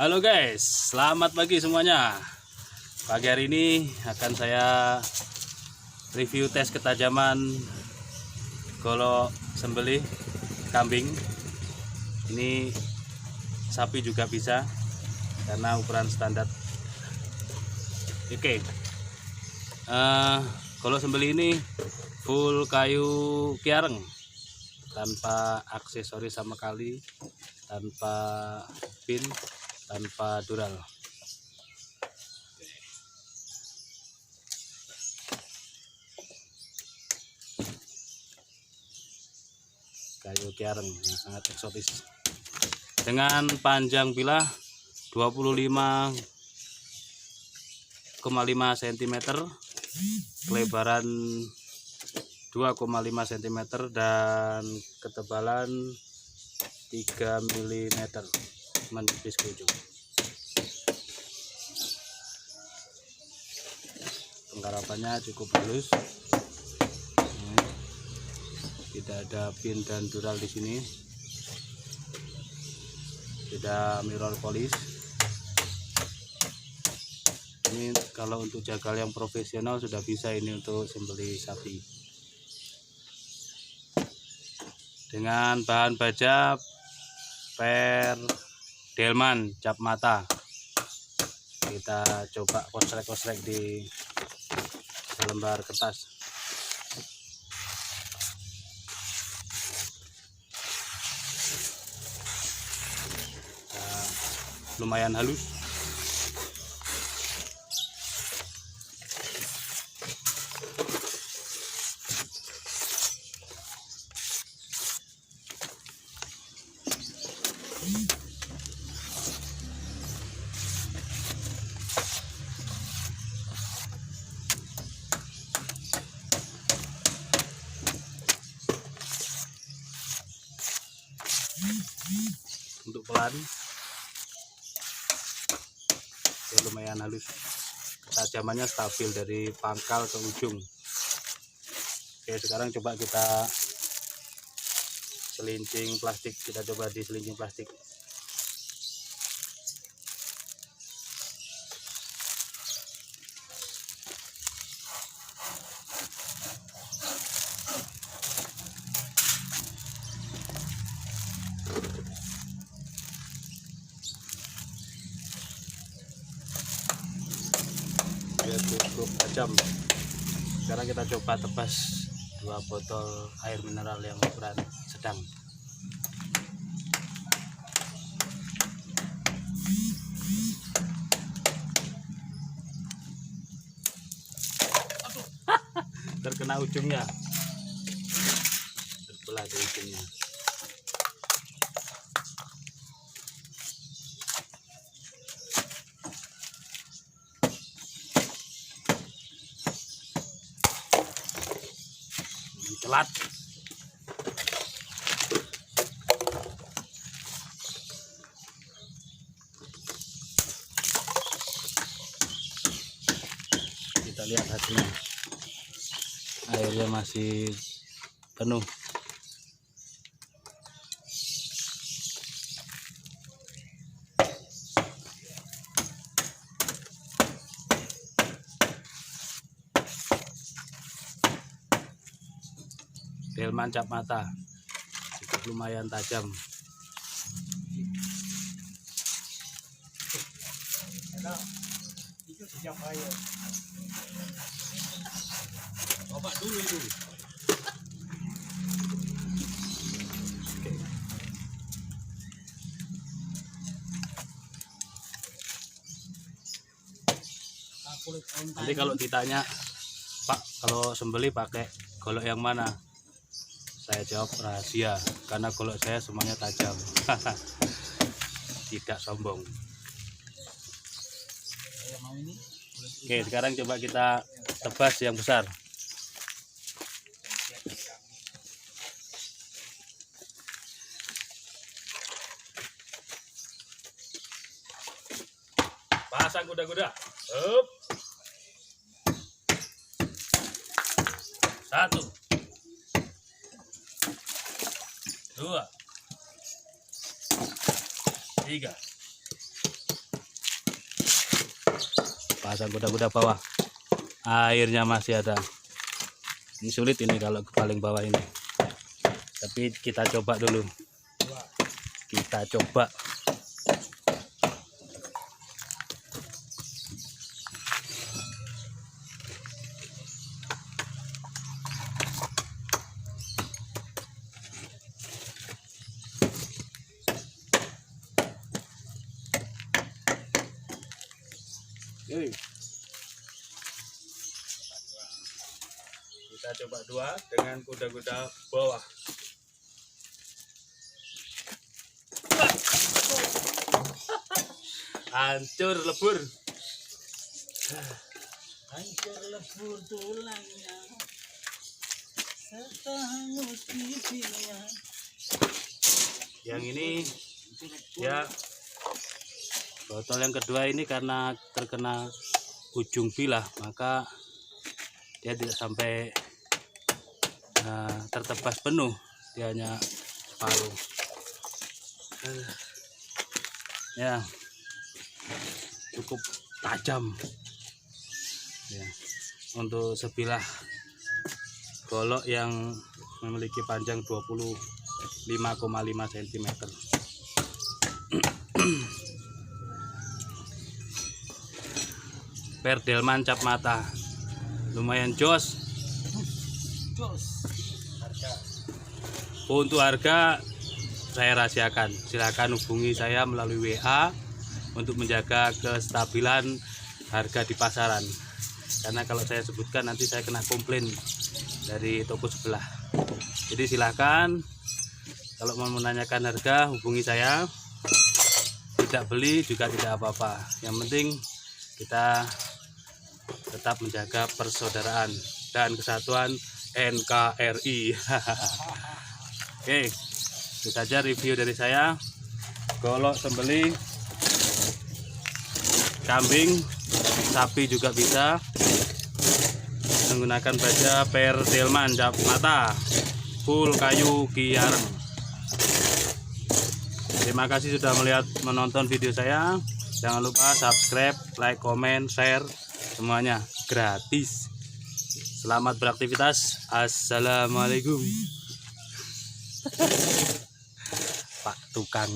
Halo guys, selamat pagi semuanya. Pagi hari ini akan saya review tes ketajaman golok sembelih kambing. Ini sapi juga bisa karena ukuran standar. Oke, golok sembelih ini full kayu kiareng, tanpa aksesoris sama kali, tanpa pin, tanpa dural. Kayu kiareng yang sangat eksotis dengan panjang bilah 25,5 cm, kelebaran 2,5 cm, dan ketebalan 3 mm menipis ke ujung. Penggarapannya cukup halus, tidak ada pin dan dural di sini, tidak mirror polish. Ini kalau untuk jagal yang profesional sudah bisa ini untuk sembelih sapi. Dengan bahan baja per delman cap mata. Kita coba kosrek-kosrek di selembar kertas. Lumayan halus. Untuk pelan ya lumayan halus, ketajamannya stabil dari pangkal ke ujung. Oke, sekarang coba kita selincing plastik. Kita coba di selincing plastik. Biar cukup tajam. Sekarang kita coba tebas 2 botol air mineral yang ukuran sedang. Terkena ujungnya, terbelah di ujungnya. Telat. Kita lihat hasilnya. Airnya masih penuh. Delman cap mata cukup lumayan tajam. Coba dulu itu. Oke. Nanti kalau ditanya, Pak, kalau sembelih pakai golok yang mana? Saya jawab rahasia, karena golok saya semuanya tajam. Tidak sombong. Oke, sekarang coba kita tebas yang besar. Pasang kuda-kuda. Up. 1, 2, 3, pasang kuda-kuda bawah. Airnya masih ada. Ini sulit ini kalau ke paling bawah ini. Tapi kita coba dulu. Kita coba. Kita coba dua dengan kuda-kuda bawah. Hancur lebur. Hancur lebur tulangnya, serta hangus giginya. Yang ini ya, botol yang kedua ini karena terkena ujung bilah, maka dia tidak sampai tertebas penuh, dia hanya separuh. Ya, cukup tajam ya untuk sebilah golok yang memiliki panjang 25,5 cm. Per delman cap mata, lumayan jos. Untuk harga saya rahasiakan, silakan hubungi saya melalui WA untuk menjaga kestabilan harga di pasaran, karena kalau saya sebutkan nanti saya kena komplain dari toko sebelah. Jadi silakan kalau mau menanyakan harga hubungi saya, tidak beli juga tidak apa-apa, yang penting kita tetap menjaga persaudaraan dan kesatuan NKRI. Oke, itu saja review dari saya. Golok sembelih kambing, sapi juga bisa menggunakan baja per delman cap mata full kayu kiareng. Terima kasih sudah menonton video saya. Jangan lupa subscribe, like, comment, share, semuanya gratis. Selamat beraktivitas. Assalamualaikum. Pak Tukang.